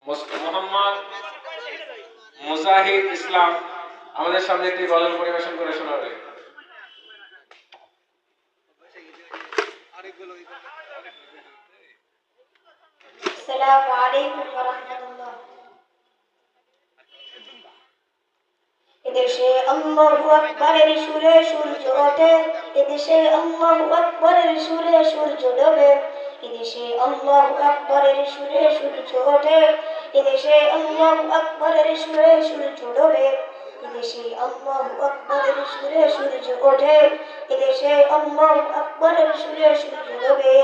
মোহাম্মদ মুজাহিদ ইসলাম আমাদের সামনে একটি গজল পরিবেশন করে শোনাবে। আসসালামু আলাইকুম ওয়া রাহমাতুল্লাহ। এদেশে আল্লাহু আকবারের সুরে সূর্য ওঠে, এদেশে আল্লাহু আকবারের সুরে সূর্য ডোবে, এদেশে আল্লাহু আকবারের সুরে সূর্য ওঠে, এদেশে আল্লাহু আকবারের সুরে সূর্য ডোবে, এদেশে আল্লাহু আকবারের সুরে সূর্য ওঠে, এদেশে আল্লাহু আকবারের সুরে সূর্য ডোবে।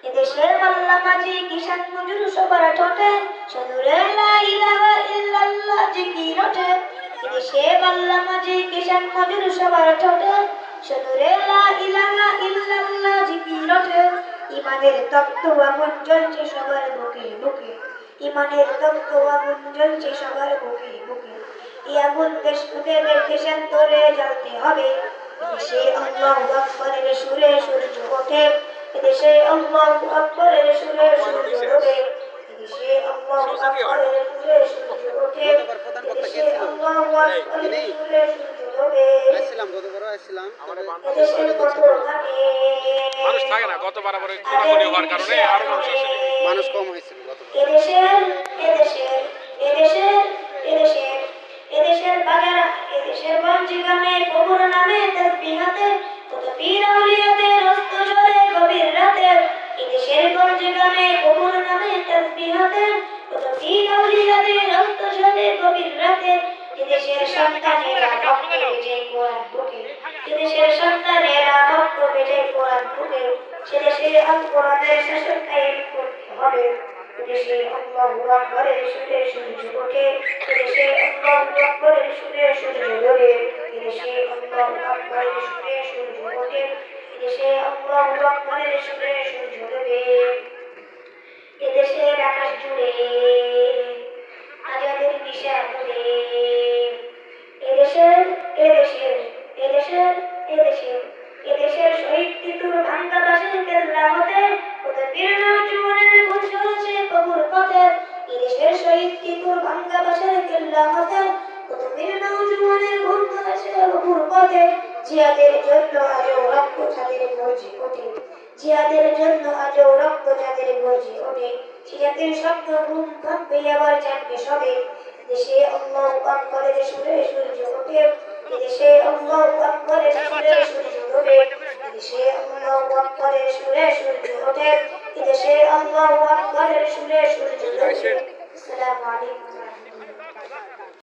এদেশে আল্লাহ মাঝি কিষান মজুর সবার ঠোঁটে সদরে লা ইলাহা ইল্লাল্লাহ জিকির ওঠে, এদেশে আল্লাহ মাঝি কিষান মজুর সবার ঠোঁটে সদরে লা ইলাহা ইল্লাল্লাহ জিকির ওঠে। ইমানের তপ্ত আগুন জ্বলছে সবার বুকে বুকে, ইমানের তপ্ত আগুন জ্বলছে সবার বুকে বুকে, এই আগুন দেশান্তরে জ্বালতে হবে। এদেশে আল্লাহু আকবারের সুরে সূর্য ওঠে, এদেশে আল্লাহু আকবারের সুরে সূর্য ডোবে, এদেশে আল্লাহু আকবারের সুরে সূর্য ওঠে, এদেশে আল্লাহু আকবারের সুরে সূর্য ডোবে। এদেশের কত মানুষ থাকে না, গত বরাবর খুনাখুনি হওয়ার কারণে আরো মানুষ কম হয়েছিল। এদেশের এদেশের এদেশের এদেশের এদেশের বাজার এদেশের গঞ্জে গ্রামে কবর নামে তাসবিহ হাতে কত পীর আউলিয়াদের হস্ত ঝরে গভীর রাতে, এদেশের গঞ্জে গ্রামে কবর নামে তাসবিহ হাতে কত পীর আউলিয়াদের হস্ত ঝরে গভীর রাতে, এদেশের সন্তানেরা রক্ত বেজে কোরআন বুকে, এদেশের সন্তানেরা রক্ত বেজে কোরআন বুকে, সেদেশে আল কোরআনের শাসন কায়েম করতে হবে। এদেশে আল্লাহু আকবারের সুরে সূর্য ওঠে, এদেশে আল্লাহু আকবারের সুরে সূর্য ডোবে, এদেশে আল্লাহু আকবারের সুরে সূর্য ওঠে, এদেশে আল্লাহু আকবারের সুরে সূর্য ডোবে। এদেশের আকাশ জুড়ে আজাদের নিশান উড়ে, এদেশের এদেশের এদেশের এদেশের এদেশের শহীদ তিতুর ভাঙ্গা বাঁশের কেল্লা হতে কত বীর নওজোয়ানের খুন ঝরছে প্রভুর পথে, এদেশের শহীদ তিতুর ভাঙ্গা বাঁশের কেল্লা হতে কত বীর নওজোয়ানের খুন ঝরছে প্রভুর পথে, জিহাদের জন্য আজও রক্ত ছাদের গর্জে ওঠে, জিহাদের জন্য আজও রক্ত ছাদের গর্জে ওঠে, সিরাতের শব্দ ঘুম ভাঙবে আবার জানবে সবে। এদেশে আল্লাহু আকবারের সুরে সূর্য ওঠে, এদেশে আল্লাহু আকবারের সুরে সূর্য ডোবে, এদেশে আল্লাহু আকবারের সুরে সূর্য ওঠে, এদেশে আল্লাহু আকবারের সুরে সূর্য ডোবে।